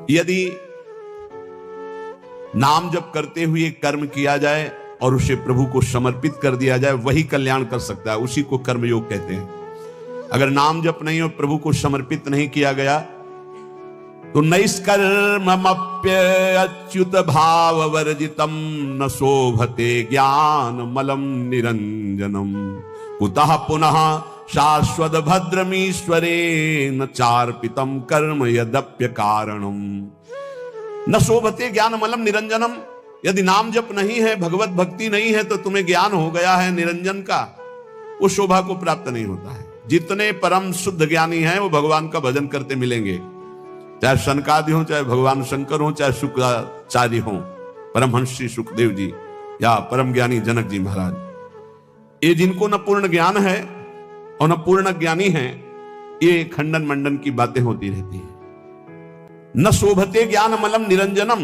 यदि नाम जप करते हुए कर्म किया जाए और उसे प्रभु को समर्पित कर दिया जाए, वही कल्याण कर सकता है, उसी को कर्मयोग कहते हैं। अगर नाम जप नहीं और प्रभु को समर्पित नहीं किया गया तो नैष्कर्मप्य अच्युत भाव वर्जितम न शोभते ज्ञान मलम निरंजनम कुतः पुनः शाश्वत भद्रमीश्वरे न चार्पितम कर्म यद्यप्य कारणम। न शोभते ज्ञान मलम निरंजनम, यदि नाम जप नहीं है, भगवत भक्ति नहीं है, तो तुम्हें ज्ञान हो गया है निरंजन का, वो शोभा को प्राप्त नहीं होता है। जितने परम शुद्ध ज्ञानी हैं वो भगवान का भजन करते मिलेंगे, चाहे सनकादि हो, चाहे भगवान शंकर हो, चाहे शुक्राचार्य हो, परमहंस श्री सुखदेव जी या परम ज्ञानी जनक जी महाराज। ये जिनको न पूर्ण ज्ञान है और न पूर्ण ज्ञानी है, ये खंडन मंडन की बातें होती रहती है। न शोभते ज्ञान मलम निरंजनम,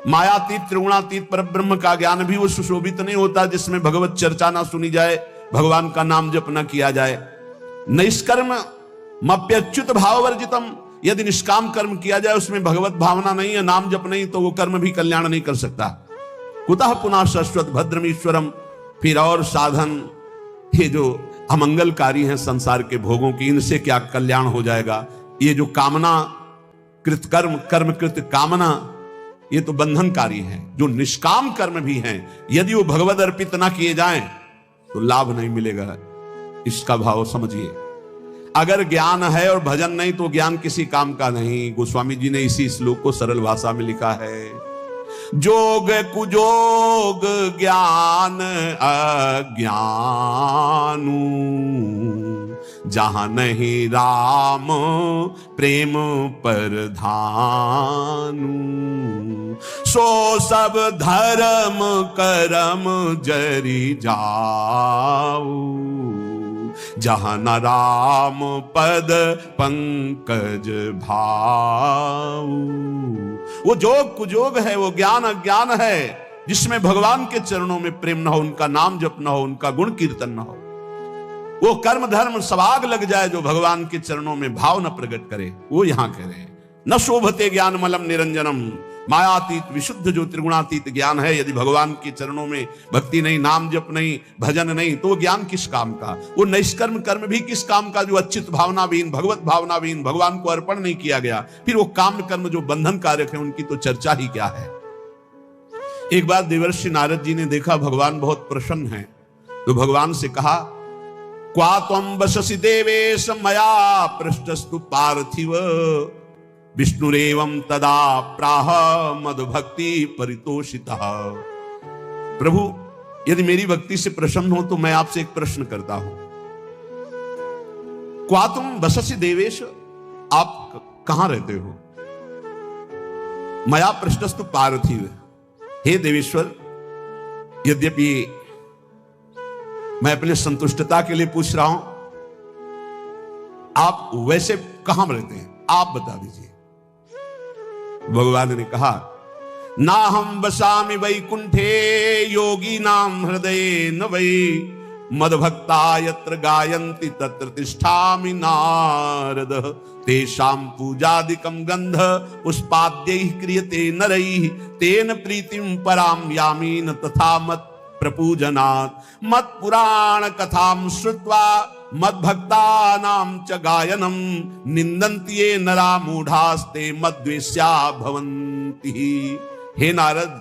मायातीत त्रिगुणातीत पर ब्रह्म का ज्ञान भी वो सुशोभित नहीं होता जिसमें भगवत चर्चा ना सुनी जाए, भगवान का नाम जप न किया जाए। निष्कर्म मप्यच्युत भाव वर्जितम, यदि निष्काम कर्म किया जाए उसमें भगवत भावना नहीं है, नाम जप नहीं, तो वो कर्म भी कल्याण नहीं कर सकता। कुतः पुनः शाश्वत भद्रमीश्वरम, फिर और साधन ये जो अमंगलकारी हैं संसार के भोगों की, इनसे क्या कल्याण हो जाएगा। ये जो कामना कृत कर्म, कर्म कृत कामना, ये तो बंधनकारी है। जो निष्काम कर्म भी हैं, यदि वो भगवद अर्पित ना किए जाएं तो लाभ नहीं मिलेगा। इसका भाव समझिए। अगर ज्ञान है और भजन नहीं तो ज्ञान किसी काम का नहीं। गोस्वामी जी ने इसी श्लोक को सरल भाषा में लिखा है, जोग कुजोग ज्ञान अज्ञानू, जहां नहीं राम प्रेम परधानु, सो सब धर्म करम जरी जाऊ, जहां न राम पद पंकज भाऊ। वो जोग कुजोग है, वो ज्ञान अज्ञान है जिसमें भगवान के चरणों में प्रेम न हो, उनका नाम जप न हो, उनका गुण कीर्तन न हो। वो कर्म धर्म सवाग लग जाए जो भगवान के चरणों में भाव न प्रकट करे, वो यहां कह रहे हैं। न शोभते ज्ञान मलम निरंजनम, मायातीत विशुद्ध जो त्रिगुणातीत ज्ञान है, यदि भगवान के चरणों में भक्ति नहीं, नाम जप नहीं, भजन नहीं, तो वो ज्ञान किस काम का। वो निष्कर्म कर्म भी किस काम का जो अच्युत भावनाविहीन, भगवत भावनाविहीन, भगवान को अर्पण नहीं किया गया। फिर वो काम कर्म जो बंधन कारक है, उनकी तो चर्चा ही क्या है। एक बार देवर्षि नारद जी ने देखा भगवान बहुत प्रसन्न है, तो भगवान से कहा, क्वा त्वं वससि देवेश मया पृष्ठस्तु पार्थिव, विष्णुरेवं तदा प्राह मद भक्ति परितोषितः। प्रभु यदि मेरी भक्ति से प्रसन्न हो तो मैं आपसे एक प्रश्न करता हूं, क्वा तुम वससि देवेश, आप कहां रहते हो। मया पृष्ठस्तु पार्थिव, हे देवेश्वर, यद्यपि मैं अपने संतुष्टता के लिए पूछ रहा हूं, आप वैसे कहां रहते हैं, आप बता दीजिए। भगवान ने कहा, ना हम बसामि वैकुंठे योगी नाम हृदय न वै, मद भक्ता यत्र गायन्ति तत्र तिष्ठामि नारद, तेषां पूजादिकं गंध पुष्पाद्यैः क्रियते नरैः, तेन प्रीतिं परां यामि न तथा मत् प्रपूजनात्, मत् पुराण कथां श्रुत्वा मद भक्तानां च गायनम, निंदन्ति ये नरा मूढ़ास्ते मद्वेष्या भवन्ति। हे नारद,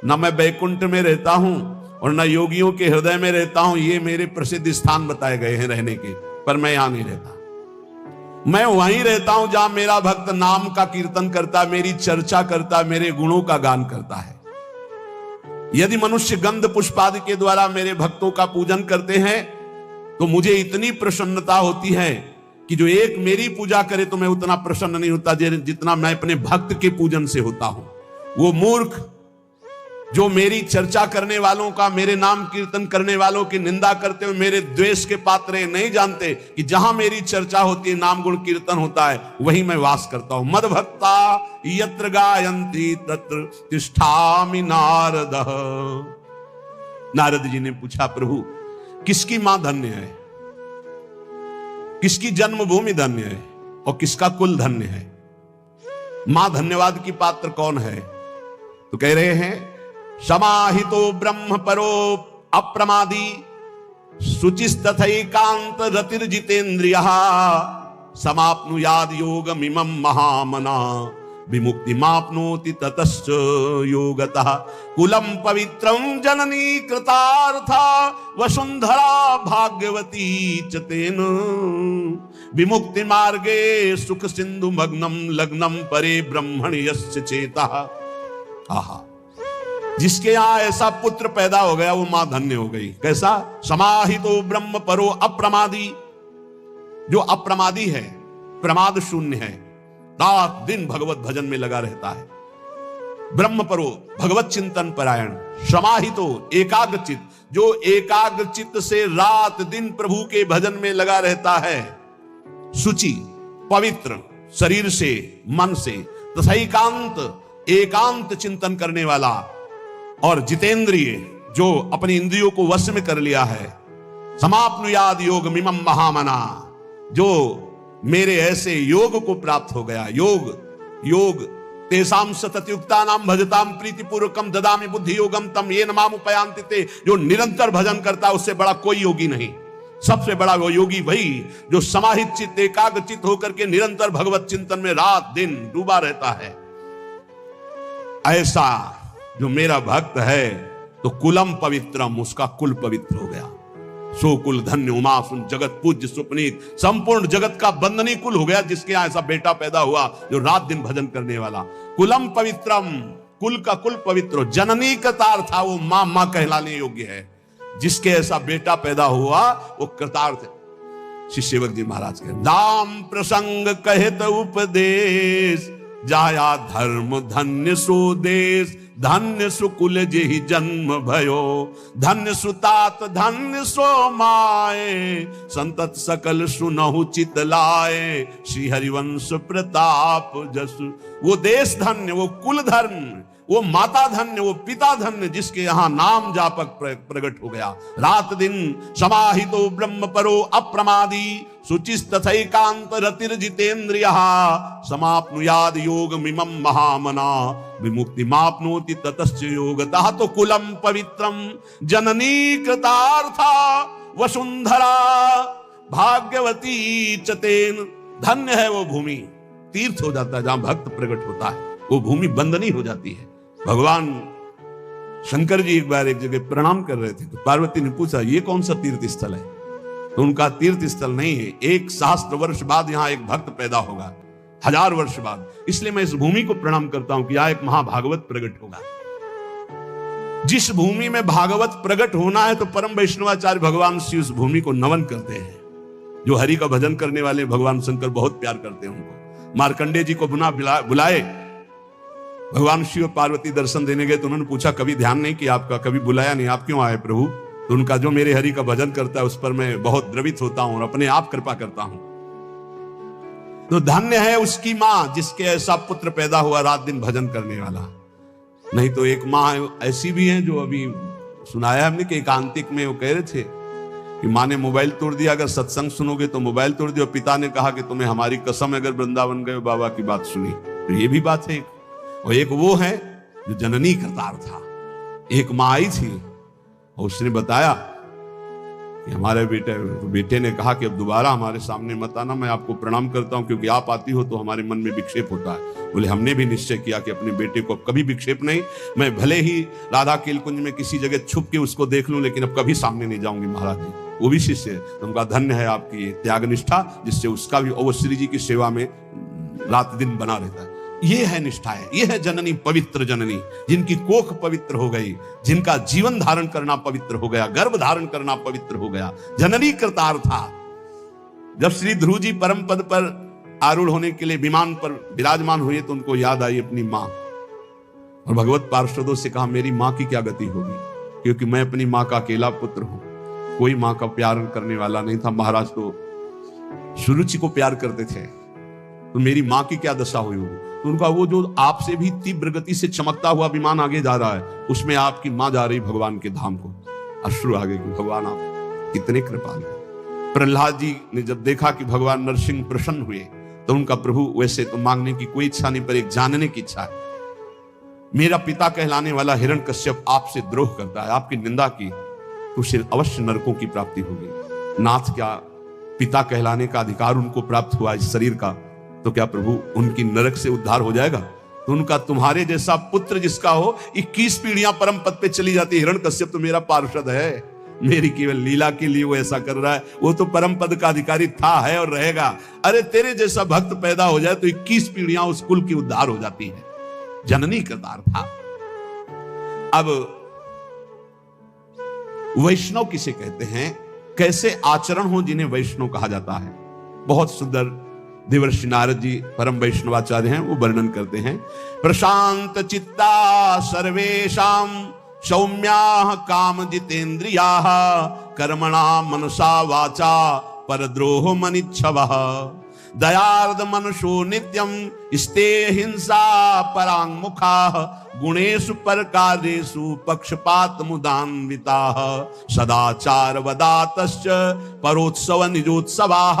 न मैं बैकुंठ में रहता हूं और न योगियों के हृदय में रहता हूं, ये मेरे प्रसिद्ध स्थान बताए गए हैं रहने के, पर मैं यहां नहीं रहता। मैं वहीं रहता हूं जहां मेरा भक्त नाम का कीर्तन करता, मेरी चर्चा करता, मेरे गुणों का गान करता है। यदि मनुष्य गंध पुष्पादि के द्वारा मेरे भक्तों का पूजन करते हैं तो मुझे इतनी प्रसन्नता होती है कि जो एक मेरी पूजा करे तो मैं उतना प्रसन्न नहीं होता जितना मैं अपने भक्त के पूजन से होता हूं। वो मूर्ख जो मेरी चर्चा करने वालों का, मेरे नाम कीर्तन करने वालों की निंदा करते हुए मेरे द्वेष के पात्र नहीं जानते कि जहां मेरी चर्चा होती है, नाम गुण कीर्तन होता है, वहीं मैं वास करता हूं। मद भक्ता यत्र गायन्ति तत्र तिष्ठामि नारद। नारद जी ने पूछा, प्रभु किसकी मां धन्य है, किसकी जन्मभूमि धन्य है और किसका कुल धन्य है। मां धन्यवाद की पात्र कौन है? तो कह रहे हैं समाहितो ब्रह्म परो अप्रमादी शुचिस्तथैकांत रतिर्जितेन्द्रियः समाप्नुयाद योगमिमं महामना विमुक्तिमाप्नोति ततश्च योगतः कुलं पवित्रं जननी कृतार्था वसुंधरा भाग्यवती च तेन विमुक्ति मार्गे सुख सिंधु मग्नम लग्नम परे ब्रह्मणि यस्य चेतः। आहा, जिसके यहां ऐसा पुत्र पैदा हो गया वो मां धन्य हो गई। कैसा? समाहितो ब्रह्म परो अप्रमादी, जो अप्रमादी है, प्रमाद शून्य है, रात दिन भगवत भजन में लगा रहता है। ब्रह्म परो भगवत चिंतन परायण, समाहितो एकाग्रचित, जो एकाग्रचित से रात दिन प्रभु के भजन में लगा रहता है। शुचि पवित्र शरीर से मन से, तथैकांत एकांत चिंतन करने वाला, और जितेंद्रिय जो अपनी इंद्रियों को वश में कर लिया है। समाप्नुयाद योग मिमम महामना, जो मेरे ऐसे योग को प्राप्त हो गया। योग तेसाम सततयुक्ता नाम भजताम प्रीतिपूर्वकम ददामि बुद्धि योगम तम ये नमाम उपयांति ते, जो निरंतर भजन करता है उससे बड़ा कोई योगी नहीं। सबसे बड़ा वो योगी वही जो समाहित चित्त एकाग्र चित्त होकर के निरंतर भगवत चिंतन में रात दिन डूबा रहता है। ऐसा जो मेरा भक्त है तो कुलम पवित्रम, उसका कुल पवित्र हो गया। सो कुल धन्य उमा सुन जगत पूज्य सुपनीत, संपूर्ण जगत का बंदनी कुल हो गया जिसके यहां ऐसा बेटा पैदा हुआ जो रात दिन भजन करने वाला। कुलम पवित्रम, कुल का कुल पवित्र। जननी कृतार्थ था, वो मां कहलाने योग्य है। जिसके ऐसा बेटा पैदा हुआ वो कृतार्थ है। श्री सेवक जी महाराज के नाम प्रसंग कहत उपदेश, जाया धर्म धन्य सो देश, धन्य सुकुल जेहि जन्म भयो, धन्य सुतात धन्य सो माए, संतत सकल सुनहु चित लाए, श्री हरिवंश प्रताप जसु। वो देश धन्य, वो कुल धन्य, वो माता धन्य, वो पिता धन्य, जिसके यहां नाम जापक प्रकट हो गया। रात दिन समाहितो ब्रह्म परो अप्रमादी, शुचिस्तथैकांत रतिर्जितेन्द्रियः, समाप्नुयाद योगमिमं महामना, विमुक्तिमाप्नोति ततश्च योगतः। तो कुलम पवित्रम जननी कृतार्था वसुंधरा भाग्यवती च तेन। धन्य है वो भूमि, तीर्थ हो जाता है जहां भक्त प्रकट होता है, वो भूमि बंदनी हो जाती है। भगवान शंकर जी एक बार एक जगह प्रणाम कर रहे थे तो पार्वती ने पूछा ये कौन सा तीर्थ स्थल है? तो उनका तीर्थ स्थल नहीं है, 1 सहस्त्र वर्ष बाद यहां एक भक्त पैदा होगा, 1000 वर्ष बाद, इसलिए मैं इस भूमि को प्रणाम करता हूं कि यहां एक महाभागवत प्रकट होगा। जिस भूमि में भागवत प्रकट होना है तो परम वैष्णवाचार्य भगवान श्री उस भूमि को नमन करते हैं। जो हरि का भजन करने वाले भगवान शंकर बहुत प्यार करते हैं उनको। मार्कंडेय जी को बुलाए, भगवान शिव और पार्वती दर्शन देने गए तो उन्होंने पूछा कभी ध्यान नहीं किया आपका, कभी बुलाया नहीं, आप क्यों आए प्रभु? तो उनका जो मेरे हरि का भजन करता है उस पर मैं बहुत द्रवित होता हूं और अपने आप कृपा करता हूं। तो धन्य है उसकी मां जिसके ऐसा पुत्र पैदा हुआ रात दिन भजन करने वाला। नहीं तो एक मां ऐसी भी है जो अभी सुनाया हमने कि एकांतिक में वो कह रहे थे कि मां ने मोबाइल तोड़ दिया, अगर सत्संग सुनोगे तो मोबाइल तोड़ दिया। पिता ने कहा कि तुम्हें हमारी कसम, अगर वृंदावन गए बाबा की बात सुनी। तो ये भी बात है। और एक वो है जो जननी करतार था। एक मां आई थी और उसने बताया कि हमारे बेटे ने कहा कि अब दोबारा हमारे सामने मत आना, मैं आपको प्रणाम करता हूं क्योंकि आप आती हो तो हमारे मन में विक्षेप होता है। बोले हमने भी निश्चय किया कि अपने बेटे को अब कभी विक्षेप नहीं, मैं भले ही राधा केलकुंज में किसी जगह छुप के उसको देख लूं लेकिन अब कभी सामने नहीं जाऊंगी महाराज जी। वो भी शिष्य है। तो उनका धन्य है आपकी त्याग निष्ठा जिससे उसका भी और श्री जी की सेवा में रात दिन बना रहता है। ये है निष्ठा है, ये है जननी, पवित्र जननी, जिनकी कोख पवित्र हो गई, जिनका जीवन धारण करना पवित्र हो गया, गर्भ धारण करना पवित्र हो गया। जननी कृतार था। जब श्री ध्रुव जी परम पद पर आरूढ़ होने के लिए विमान पर विराजमान हुए तो उनको याद आई अपनी मां और भगवत पार्षदों से कहा मेरी मां की क्या गति होगी, क्योंकि मैं अपनी मां का अकेला पुत्र हूं, कोई मां का प्यार करने वाला नहीं था। महाराज तो सुरुचि को प्यार करते थे, तो मेरी मां की क्या दशा हुई होगी। तो उनका वो जो आपसे भी तीव्र गति से चमकता हुआ विमान आगे जा रहा है उसमें आपकी मां जा रही भगवान के धाम को। अश्रु आगे कि भगवान आप कितने कृपालु। प्रहलाद जी ने जब देखा कि भगवान नरसिंह प्रसन्न हुए तो उनका प्रभु वैसे तो मांगने की कोई इच्छा नहीं, पर एक जानने की इच्छा है। मेरा पिता कहलाने वाला हिरण्यकश्यप आपसे द्रोह करता है, आपकी निंदा की, तो उसे अवश्य नरकों की प्राप्ति होगी। नाथ, क्या पिता कहलाने का अधिकार उनको प्राप्त हुआ इस शरीर का, तो क्या प्रभु उनकी नरक से उद्धार हो जाएगा? तो उनका तुम्हारे जैसा पुत्र जिसका हो 21 पीढ़ियां परम पद पे चली जाती। हिरण्यकश्यप तो मेरा पार्षद है, मेरी केवल लीला के लिए वो ऐसा कर रहा है, वो तो परम पद का अधिकारी था, है और रहेगा। अरे तेरे जैसा भक्त पैदा हो जाए तो 21 पीढ़ियां उस कुल की उद्धार हो जाती है। जननी करतार था। अब वैष्णव किसे कहते हैं, कैसे आचरण हो जिन्हें वैष्णव कहा जाता है, बहुत सुंदर देवर्षि नारद जी परम वैष्णवाचार्य हैं, वो वर्णन करते हैं। प्रशांत चित्ता सर्वेषां सौम्याः काम जितेन्द्रियाः कर्मणा मनसा वाचा परद्रोह मनिच्छवः दयार्द मनुषो नित्यं स्ते हिंसा परांगमुखाः गुणेषु परकार्येषु पक्षपात मुदान्विताः सदाचार वदातश्च परोत्सव निजोत्सवाः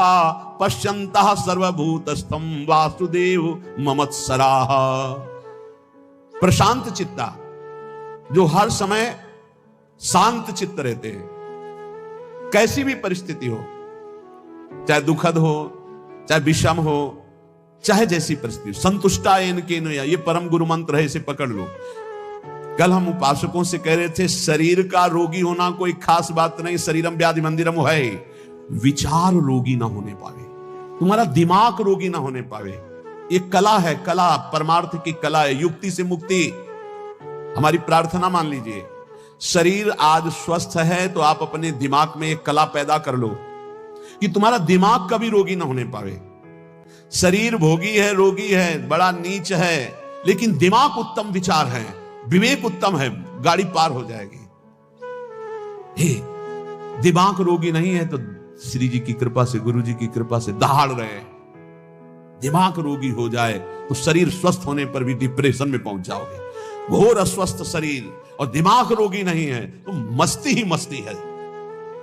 पश्यन्तः सर्वभूतस्थं वासुदेव ममत्सराः। प्रशांत चित्ता, जो हर समय शांत चित्त रहते हैं, कैसी भी परिस्थिति हो, चाहे दुखद हो, चाहे विषम हो, चाहे जैसी परिस्थिति, संतुष्टा येन केन, ये परम गुरु मंत्र है, इसे पकड़ लो। कल हम उपासकों से कह रहे थे, शरीर का रोगी होना कोई खास बात नहीं, शरीरम व्याधि मंदिरम है, विचार रोगी ना होने पावे, तुम्हारा दिमाग रोगी ना होने पावे। ये कला है, कला परमार्थ की कला है, युक्ति से मुक्ति। हमारी प्रार्थना मान लीजिए, शरीर आज स्वस्थ है तो आप अपने दिमाग में एक कला पैदा कर लो कि तुम्हारा दिमाग कभी रोगी ना होने पावे। शरीर भोगी है, रोगी है, बड़ा नीच है, लेकिन दिमाग उत्तम विचार है, विवेक उत्तम है, गाड़ी पार हो जाएगी। हे, दिमाग रोगी नहीं है तो श्री जी की कृपा से, गुरु जी की कृपा से दहाड़ रहे। दिमाग रोगी हो जाए तो शरीर स्वस्थ होने पर भी डिप्रेशन में पहुंच जाओगे। घोर अस्वस्थ शरीर और दिमाग रोगी नहीं है तो मस्ती ही मस्ती है,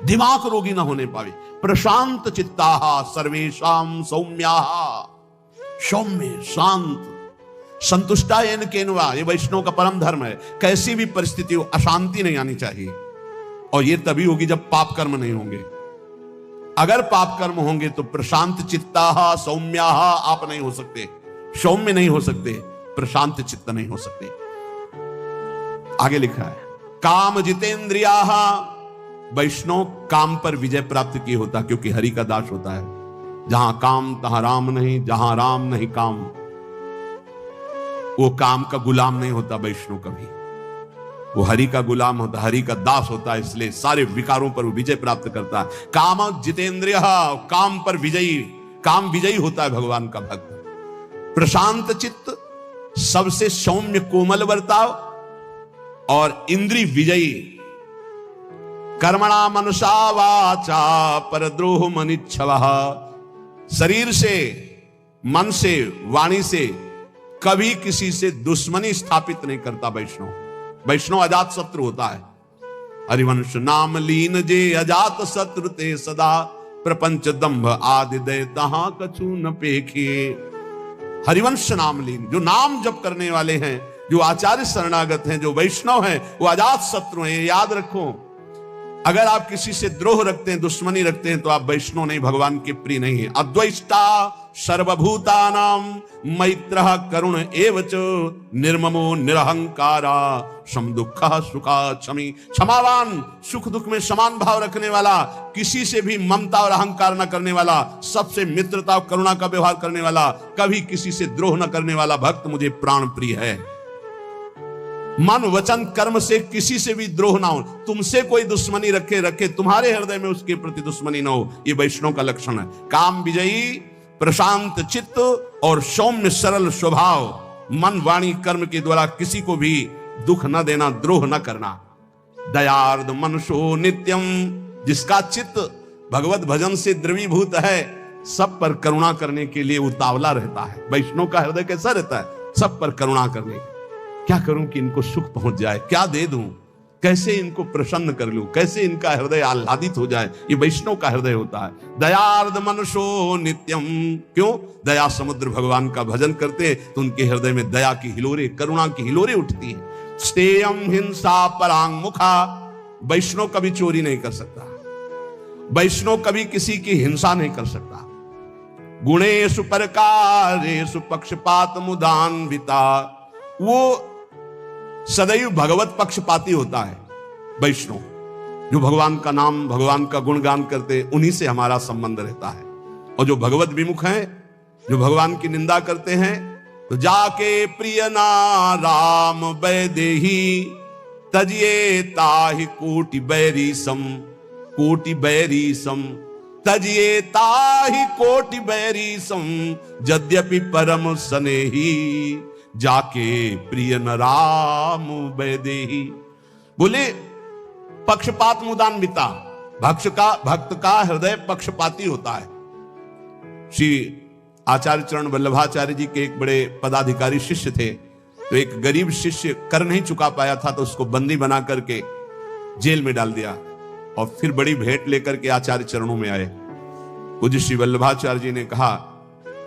दिमाग रोगी ना होने पावे। प्रशांत चित्ताः सर्वेषां सौम्याः, सौम्य शांत, संतुष्टा येन केनवा, ये वैष्णव का परम धर्म है। कैसी भी परिस्थिति हो, अशांति नहीं आनी चाहिए, और ये तभी होगी जब पाप कर्म नहीं होंगे। अगर पाप कर्म होंगे तो प्रशांत चित्ताः सौम्याः आप नहीं हो सकते, सौम्य नहीं हो सकते, प्रशांत चित्त नहीं हो सकते। आगे लिखा है, काम जितेंद्रियाः, वैष्णव काम पर विजय प्राप्त किए होता, क्योंकि हरि का दास होता है। जहां काम तहां राम नहीं, जहां राम नहीं काम। वो काम का गुलाम नहीं होता वैष्णव कभी, वो हरि का गुलाम होता, हरि का दास होता है, इसलिए सारे विकारों पर वो विजय प्राप्त करता है। काम जितेंद्रिय, काम पर विजयी, काम विजयी होता है भगवान का भक्त। प्रशांत चित्त, सबसे सौम्य कोमल बर्ताव और इंद्रिय विजयी। कर्मणा मनुषा वाचा परद्रोह मनिच्छवः, शरीर से, मन से, वाणी से कभी किसी से दुश्मनी स्थापित नहीं करता वैष्णव। वैष्णव अजात शत्रु होता है। हरिवंश नाम लीन जे अजात शत्रु ते सदा, प्रपंच दंभ आदि दय तहां कछु न पेखे। हरिवंश नाम लीन, जो नाम जप करने वाले हैं, जो आचार्य शरणागत हैं, जो वैष्णव हैं, वो अजात शत्रु हैं, याद रखो। अगर आप किसी से द्रोह रखते हैं, दुश्मनी रखते हैं, तो आप वैष्णव नहीं, भगवान के प्रिय नहीं है। अद्वैष्टा सर्वभूतानां मैत्रः करुण एवच निर्ममो निरहंकारा सम दुःखः सुखा क्षमी, क्षमावान, सुख दुख में समान भाव रखने वाला, किसी से भी ममता और अहंकार न करने वाला, सबसे मित्रता और करुणा का व्यवहार करने वाला, कभी किसी से द्रोह न करने वाला भक्त मुझे प्राण प्रिय है। मन वचन कर्म से किसी से भी द्रोह ना हो, तुमसे कोई दुश्मनी रखे तुम्हारे हृदय में उसके प्रति दुश्मनी ना हो, ये वैष्णव का लक्षण है। काम विजयी, प्रशांत चित्त और सौम्य सरल स्वभाव, मन वाणी कर्म के द्वारा किसी को भी दुख न देना, द्रोह न करना। दयार्द मनुष्यो नित्यम, जिसका चित्त भगवत भजन से द्रवीभूत है, सब पर करुणा करने के लिए उतावला रहता है। वैष्णव का हृदय कैसा रहता है? सब पर करुणा करने, क्या करूं कि इनको सुख पहुंच जाए, क्या दे दूं, कैसे इनको प्रसन्न कर लूं, कैसे इनका हृदय आह्लादित हो जाए। ये वैष्णव का हृदय होता है। दयार्द मनुष्यो नित्यम, क्यों? दया समुद्र भगवान का भजन करते हैं तो उनके हृदय में दया की हिलोरे, करुणा की हिलोरे उठती है। स्तेयम हिंसा परांग मुखा, वैष्णव कभी चोरी नहीं कर सकता, वैष्णव कभी किसी की हिंसा नहीं कर सकता। गुणेषु परकारेषु पक्षपात मुदान्विता, वो सदैव भगवत पक्षपाती होता है वैष्णव। जो भगवान का नाम, भगवान का गुणगान करते, उन्हीं से हमारा संबंध रहता है। और जो भगवत विमुख हैं, जो भगवान की निंदा करते हैं, तो जाके प्रिय ना राम वैदेही तजिए ताहि कोटि बैरी सम, कोटि बैरी सम तजिए ताहि कोटि बैरी सम, यद्यपि परम स्नेही जाके प्रिय न राम वैदेही। बोले पक्षपात मुदान्विता, भक्त का हृदय पक्षपाती होता है। श्री आचार्य चरण वल्लभाचार्य जी के एक बड़े पदाधिकारी शिष्य थे, तो एक गरीब शिष्य कर नहीं चुका पाया था, तो उसको बंदी बना करके जेल में डाल दिया। और फिर बड़ी भेंट लेकर के आचार्य चरणों में आए। पूज्य श्री वल्लभाचार्य जी ने कहा,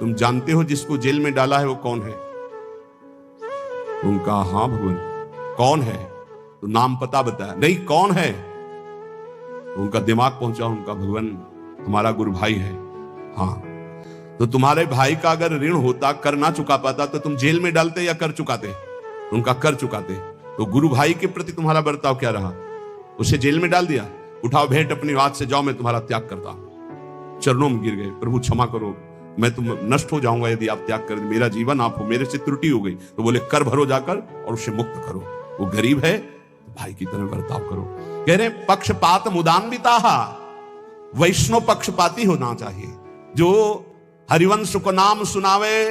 तुम जानते हो जिसको जेल में डाला है वो कौन है? उनका हाँ भगवान। कौन है? तो नाम पता बताया। नहीं, कौन है? तो उनका दिमाग पहुंचा, उनका भगवान हमारा गुरु भाई है। हाँ, तो तुम्हारे भाई का अगर ऋण होता, कर ना चुका पाता, तो तुम जेल में डालते या कर चुकाते? उनका कर चुकाते। तो गुरु भाई के प्रति तुम्हारा बर्ताव क्या रहा? उसे जेल में डाल दिया। उठाओ भेंट अपनी बात से, जाओ मैं तुम्हारा त्याग करता हूं। चरणों में गिर गए, प्रभु क्षमा करो, मैं तुम नष्ट हो जाऊंगा यदि आप त्याग कर, मेरा जीवन आप हो, मेरे से त्रुटि हो गई। तो बोले कर भरो जाकर और उसे मुक्त करो। वो गरीब है तो भाई की तरह बर्ताव करो। कह रहे पक्षपात मुदान्विता, वैष्णव पक्षपाती होना चाहिए। जो हरिवंश को नाम सुनावे,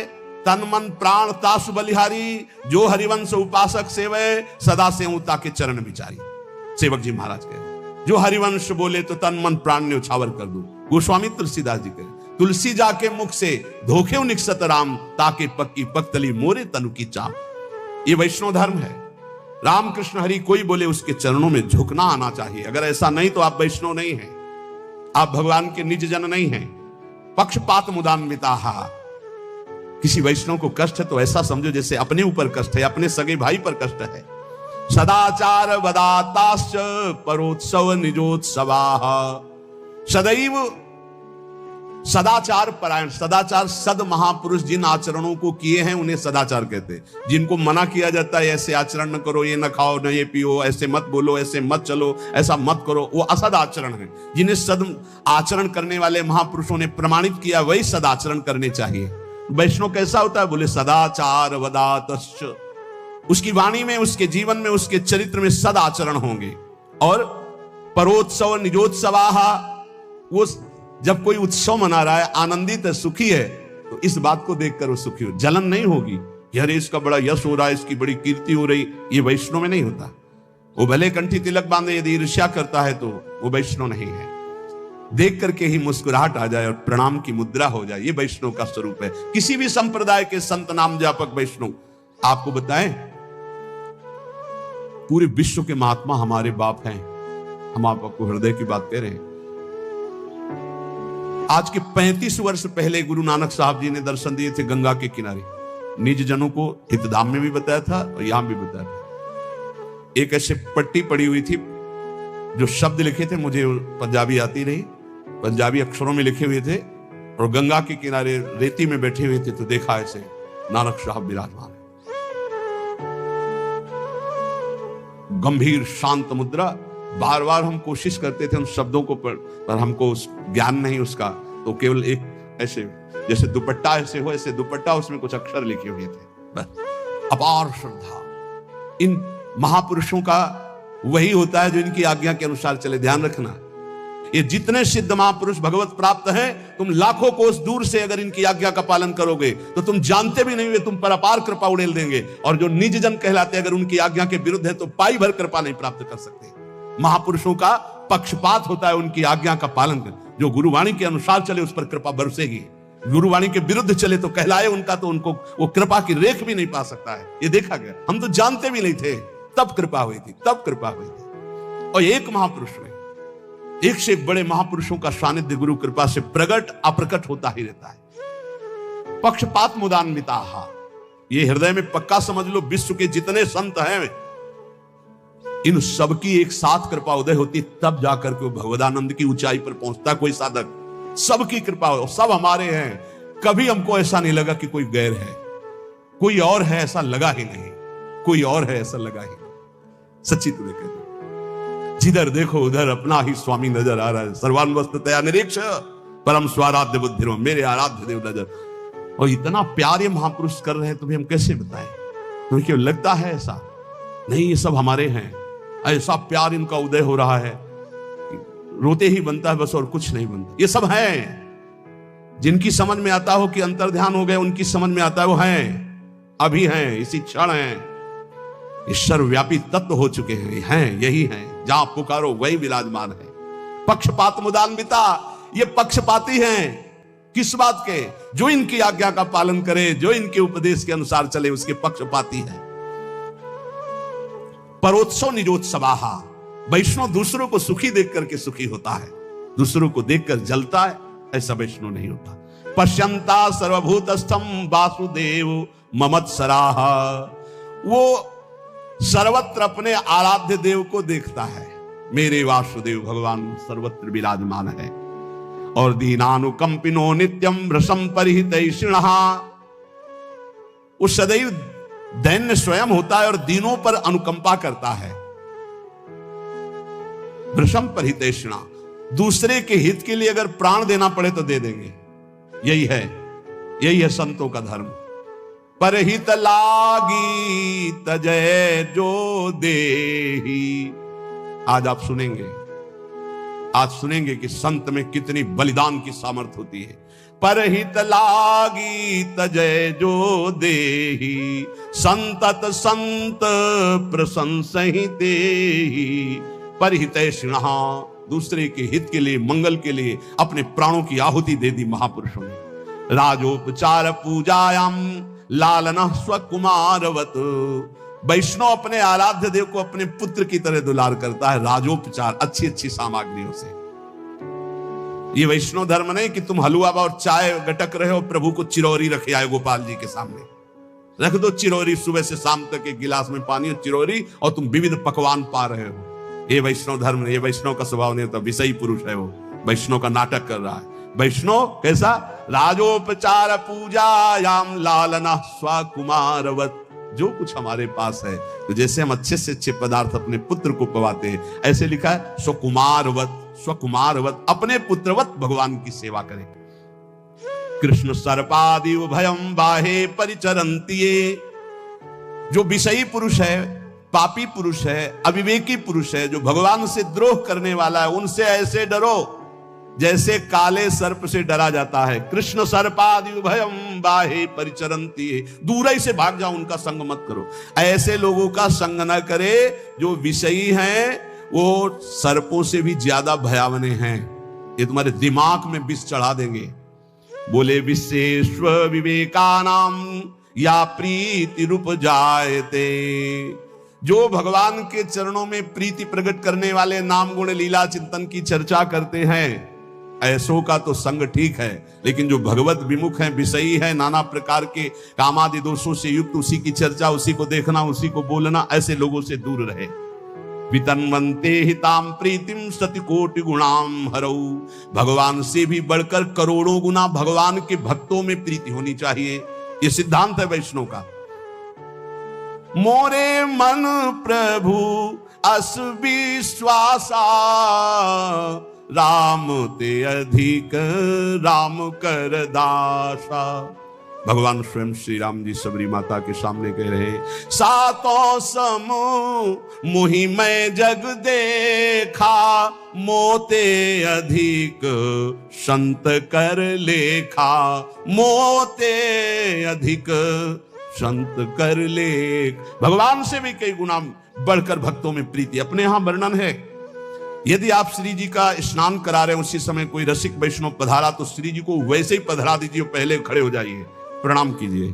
तन मन प्राण तासु बलिहारी, जो हरिवंश उपासक सेवे, सदा सेवता के चरण विचारी। सेवक जी महाराज कह रहे, जो हरिवंश बोले तो तन मन प्राण ने उछावर कर दो। गोस्वामी तुलसीदास जी कह, तुलसी जाके मुख से धोखे निकसत राम, ताके पक्की पक्तली मोरे तनु की चाप। ये वैष्णव धर्म है। राम कृष्ण हरि कोई बोले उसके चरणों में झुकना आना चाहिए। अगर ऐसा नहीं तो आप वैष्णव नहीं हैं, आप भगवान के निज जन नहीं हैं। पक्षपात मुदान्विता, किसी वैष्णव को कष्ट है तो ऐसा समझो जैसे अपने ऊपर कष्ट है, अपने सगे भाई पर कष्ट है। सदाचार वदाताश्च परोत्सव निजोत्सवाः, सदैव सदाचार परायण। सदाचार सद महापुरुष जिन आचरणों को किए हैं उन्हें सदाचार कहते हैं। जिनको मना किया जाता है ऐसे आचरण न करो, ये न खाओ, न ये पियो, ऐसे मत बोलो, ऐसे मत चलो, ऐसा मत करो, वो असद आचरण है। जिन्हें सद आचरण करने वाले महापुरुषों ने प्रमाणित किया वही सदाचरण करने चाहिए। वैष्णव कैसा होता है? बोले सदाचार वदातश्च, उसकी वाणी में, उसके जीवन में, उसके चरित्र में सदाचरण होंगे। और परोत्सव निजोत्सवाः, वो जब कोई उत्सव मना रहा है, आनंदित है, सुखी है, तो इस बात को देखकर वो सुखी हो, जलन नहीं होगी। अरे इसका बड़ा यश हो रहा है, इसकी बड़ी कीर्ति हो रही, ये वैष्णव में नहीं होता। वो भले कंठी तिलक बांधे, यदि ईर्ष्या करता है तो वो वैष्णव नहीं है। देख करके ही मुस्कुराहट आ जाए और प्रणाम की मुद्रा हो जाए, ये वैष्णव का स्वरूप है। किसी भी संप्रदाय के संत नाम जापक वैष्णव आपको बताएं, पूरे विश्व के महात्मा हमारे बाप हैं। हम आपको हृदय की बात कह रहे हैं। आज के 35 वर्ष पहले गुरु नानक साहब जी ने दर्शन दिए थे गंगा के किनारे। निज जनों को हितधाम में भी बताया था और यहां भी बताया था। एक ऐसे पट्टी पड़ी हुई थी, जो शब्द लिखे थे, मुझे पंजाबी आती नहीं, पंजाबी अक्षरों में लिखे हुए थे, और गंगा के किनारे रेती में बैठे हुए थे। तो देखा ऐसे नानक साहब विराजमान, गंभीर शांत मुद्रा। बार बार हम कोशिश करते थे उन शब्दों को पर हमको ज्ञान नहीं उसका, तो केवल एक ऐसे जैसे दुपट्टा ऐसे हो, ऐसे दुपट्टा, उसमें कुछ अक्षर लिखे हुए थे, बस। अपार श्रद्धा। इन महापुरुषों का वही होता है जो इनकी आज्ञा के अनुसार चले। ध्यान रखना, ये जितने सिद्ध महापुरुष भगवत प्राप्त हैं, तुम लाखों कोस दूर से अगर इनकी आज्ञा का पालन करोगे तो तुम जानते भी नहीं हुए तुम पर अपार कृपा उड़ेल देंगे। और जो निज जन कहलाते अगर उनकी आज्ञा के विरुद्ध है तो पाई भर कृपा नहीं प्राप्त कर सकते। महापुरुषों का पक्षपात होता है, उनकी आज्ञा का पालन कर। जो गुरुवाणी के अनुसार चले उस पर कृपा बरसेगी, गुरुवाणी के विरुद्ध चले तो कहलाए उनका, तो उनको वो कृपा की रेख भी नहीं पा सकता है। ये देखा गया। हम तो जानते भी नहीं थे, तब कृपा हुई थी, तब कृपा हुई थी। और एक महापुरुष में एक से एक बड़े महापुरुषों का सानिध्य गुरु कृपा से प्रकट अप्रकट होता ही रहता है। पक्षपात मुदान्विता, ये हृदय में पक्का समझ लो, विश्व के जितने संत हैं इन सबकी एक साथ कृपा उदय होती, तब जाकर के भगवदानंद की ऊंचाई पर पहुंचता कोई साधक। सबकी कृपा हो, सब हमारे हैं। कभी हमको ऐसा नहीं लगा कि कोई गैर है, कोई और है ऐसा लगा ही नहीं, कोई और है ऐसा लगा ही नहीं। सच्ची तुम्हें कहते, जिधर देखो उधर अपना ही स्वामी नजर आ रहा है। सर्वान्वस्ततया निरीक्ष परम स्वाराध्य बुद्धि, मेरे आराध्य देव नजर। और इतना प्यार ये महापुरुष कर रहे हैं, तुम्हें हम कैसे बताएं? तुम्हें क्यों लगता है ऐसा? नहीं, ये सब हमारे हैं। ऐसा प्यार इनका उदय हो रहा है, रोते ही बनता है बस, और कुछ नहीं बनता। ये सब हैं जिनकी समझ में आता हो कि अंतर्ध्यान हो गए, उनकी समझ में आता है वो हैं, अभी हैं, इसी क्षण हैं। ये सर्वव्यापी तत्व हो चुके हैं, यही हैं, जहां पुकारो वही विराजमान है। पक्षपात मुदान्विता, ये पक्षपाती हैं। किस बात के? जो इनकी आज्ञा का पालन करे, जो इनके उपदेश के अनुसार चले, उसके पक्षपाती है। परोत्सव निरोत्सवाहा, वैष्णव दूसरों को सुखी देख करके सुखी होता है, दूसरों को देखकर जलता है, ऐसा वैष्णव नहीं होता। पश्यंता सर्वभूतस्थम वासुदेव ममत्सराः, वो सर्वत्र अपने आराध्य देव को देखता है। मेरे वासुदेव भगवान सर्वत्र विराजमान है। और दीनानुकंपिनो नित्यम रसम परिहितैषिणः, वो सदैव दैन्य स्वयं होता है और दीनों पर अनुकंपा करता है। वृषम परिहितैषिणः, दूसरे के हित के लिए अगर प्राण देना पड़े तो दे देंगे। यही है संतों का धर्म। परहित लागी तजय जो देही। आज आप सुनेंगे कि संत में कितनी बलिदान की सामर्थ्य होती है। परहित लागी तजय जो देही, संतत संत प्रशंसहि तेहि। परिहितैषिणः, दूसरे के हित के लिए, मंगल के लिए अपने प्राणों की आहुति दे दी महापुरुषों ने। राजोपचार पूजायाम लालना स्वकुमारवत, वैष्णव अपने आराध्य देव को अपने पुत्र की तरह दुलार करता है। राजोपचार, अच्छी अच्छी सामग्रियों से। ये वैष्णव धर्म नहीं कि तुम हलवा और चाय गटक रहे हो, प्रभु को चिरौरी रखे आए गोपाल जी के सामने। रख दो चिरौरी, सुबह से शाम तक एक गिलास में पानी और चिरौरी, और तुम विविध पकवान पा रहे हो। ये वैष्णव धर्म नहीं, ये वैष्णव का स्वभाव नहीं होता। विषयी पुरुष है वो, वैष्णव का नाटक कर रहा है। वैष्णव कैसा? राजोपचार पूजायाम लालना स्वकुमारवत, जो कुछ हमारे पास है, तो जैसे हम अच्छे से अच्छे पदार्थ अपने पुत्र को पवाते हैं, ऐसे लिखा है स्वकुमारवत, स्वकुमारवत, अपने पुत्रवत भगवान की सेवा करें। कृष्ण सर्पादि उभयम बाहे परिचरन्ति, जो विषयी पुरुष है, पापी पुरुष है, अविवेकी पुरुष है, जो भगवान से द्रोह करने वाला है, उनसे ऐसे डरो जैसे काले सर्प से डरा जाता है। कृष्ण सर्पादि उभयम बाहे परिचरन्ति, दूर ही से भाग जाओ, उनका संग मत करो। ऐसे लोगों का संग न करे जो विषयी हैं, वो सर्पों से भी ज्यादा भयावने हैं। ये तुम्हारे दिमाग में विष चढ़ा देंगे। बोले विशेष्व विवेकानाम या प्रीति रूप जायते, जो भगवान के चरणों में प्रीति प्रकट करने वाले नाम गुण लीला चिंतन की चर्चा करते हैं, ऐसों का तो संग ठीक है। लेकिन जो भगवत विमुख हैं, विषयी है, नाना प्रकार के कामादि दोषों से युक्त, उसी की चर्चा, उसी को देखना, उसी को बोलना, ऐसे लोगों से दूर रहे। वितन्वन्ते हिताम प्रीतिम सति कोटि गुणाम हरौ, भगवान से भी बढ़कर करोड़ों गुना भगवान के भक्तों में प्रीति होनी चाहिए। ये सिद्धांत है वैष्णव का। मोरे मन प्रभु अस विश्वासा, राम ते अधिक राम कर दासा। भगवान स्वयं श्री राम जी सबरी माता के सामने कह रहे, सातों समूह मुहि मैं जग देखा, मोते अधिक संत कर लेखा, मोते अधिक संत कर लेख। भगवान से भी कई गुना बढ़कर भक्तों में प्रीति। अपने यहां वर्णन है, यदि आप श्री जी का स्नान करा रहे हैं, उसी समय कोई रसिक वैष्णव पधारा, तो श्री जी को वैसे ही पधरा दीजिए, पहले खड़े हो जाइए, प्रणाम कीजिए।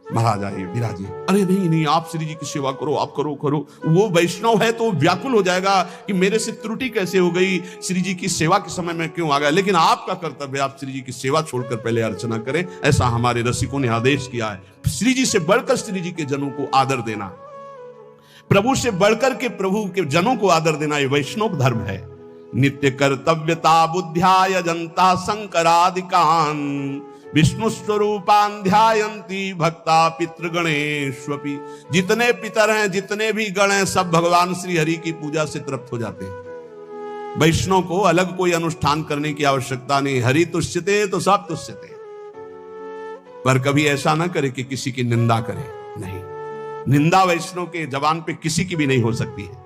महाराज आइए विराजिए। अरे नहीं नहीं, आप श्री जी की सेवा करो, आप करो करो। वो वैष्णव है तो व्याकुल हो जाएगा कि मेरे से त्रुटि कैसे हो गई, श्री जी की सेवा के समय में क्यों आ गया। लेकिन आपका कर्तव्य, आप श्री जी की सेवा छोड़कर पहले अर्चना करें। ऐसा हमारे रसिकों ने आदेश किया है। श्री जी से बढ़कर श्री जी के जनों को आदर देना, प्रभु से बढ़कर के प्रभु के जनों को आदर देना, ये वैष्णव धर्म है। नित्य कर्तव्यता बुद्ध्याय जनता शंकरादिकान विष्णु स्वरूपान ध्यायन्ति भक्ता पितृगणेष्वपि। जितने पितर हैं, जितने भी गण हैं, सब भगवान श्री हरि की पूजा से तृप्त हो जाते हैं। वैष्णव को अलग कोई अनुष्ठान करने की आवश्यकता नहीं। हरि तुष्यते तो सब तुष्यते। पर कभी ऐसा ना करे कि किसी की निंदा करे, नहीं, निंदा वैष्णव के जबान पे किसी की भी नहीं हो सकती है।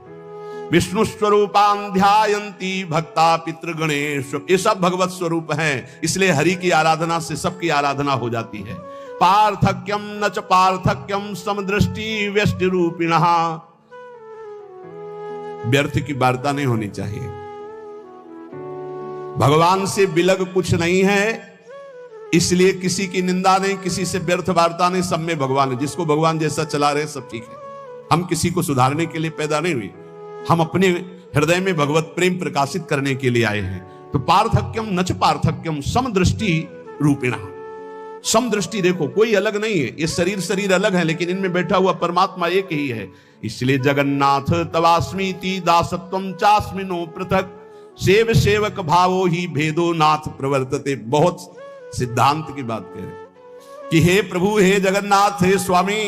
विष्णु स्वरूपान ध्यायन्ति भक्ता पितृगणेश, ये सब भगवत स्वरूप हैं, इसलिए हरि की आराधना से सबकी आराधना हो जाती है। पार्थक्यम न च पार्थक्यम समदृष्टि व्यष्टि रूपिणः। व्यर्थ की वार्ता नहीं होनी चाहिए। भगवान से बिलग कुछ नहीं है, इसलिए किसी की निंदा नहीं, किसी से व्यर्थ वार्ता नहीं। सब में भगवान है। जिसको भगवान जैसा चला रहे सब ठीक है। हम किसी को सुधारने के लिए पैदा नहीं हुए, हम अपने हृदय में भगवत प्रेम प्रकाशित करने के लिए आए हैं। तो पार्थक्यम नच पार्थक्यम समदृष्टि रूपिणः। समदृष्टि देखो, कोई अलग नहीं है। ये शरीर अलग है, लेकिन इनमें बैठा हुआ परमात्मा एक ही है। इसलिए जगन्नाथ तवास्मीति दासत्वम चास्मिनो पृथक सेव सेवक भावो ही भेदो नाथ प्रवर्तते। बहुत सिद्धांत की बात कह रहे कि हे प्रभु, हे जगन्नाथ, हे स्वामी,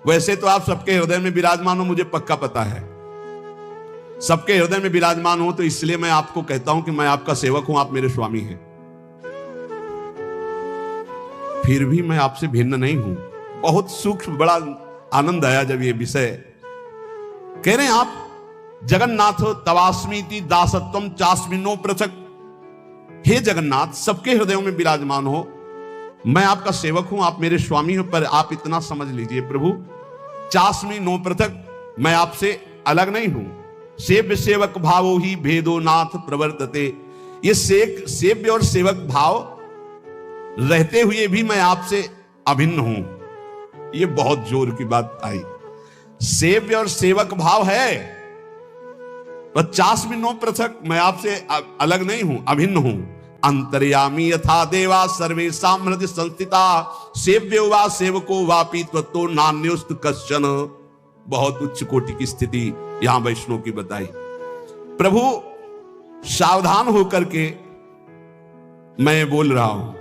वैसे तो आप सबके हृदय में विराजमान हो, मुझे पक्का पता है। सबके हृदय में विराजमान हो, तो इसलिए मैं आपको कहता हूं कि मैं आपका सेवक हूं, आप मेरे स्वामी हैं। फिर भी मैं आपसे भिन्न नहीं हूं। बहुत सूक्ष्म, बड़ा आनंद आया जब ये विषय कह रहे हैं। आप जगन्नाथ तवास्मीति दासत्वम चास्मिनो पृथक। हे जगन्नाथ, सबके हृदयों में विराजमान हो, मैं आपका सेवक हूं, आप मेरे स्वामी हो। पर आप इतना समझ लीजिए प्रभु, चास्मिनो पृथक, मैं आपसे अलग नहीं हूं। सेव्य सेवक भावो ही भेदो नाथ प्रवर्तते। ये सेव्य और सेवक भाव रहते हुए भी मैं आपसे अभिन्न हूं। ये बहुत जोर की बात आई। सेव्य और सेवक भाव है, 50 मिनों पृथक, मैं आपसे अलग नहीं हूं, अभिन्न हूं। अंतर्यामी यथा देवा सर्वे सामृत संस्थिता सेव्यो वा सेवको वापि त्वत्तो नान्योस्त कश्चन। बहुत उच्च कोटि की स्थिति यहां वैष्णव की बताई। प्रभु सावधान होकर के मैं बोल रहा हूं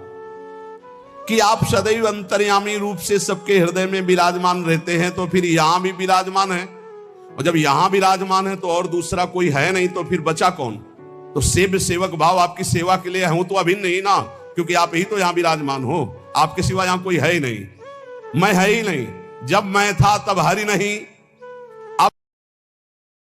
कि आप सदैव अंतर्यामी रूप से सबके हृदय में विराजमान रहते हैं, तो फिर यहां भी विराजमान है। और जब यहां विराजमान है तो और दूसरा कोई है नहीं, तो फिर बचा कौन। तो सेव्य सेवक भाव आपकी सेवा के लिए हूं तो अभिन्न नहीं ना, क्योंकि आप ही तो यहां विराजमान हो। आपके सिवा यहां कोई है ही नहीं, मैं है ही नहीं। जब मैं था तब हरि नहीं,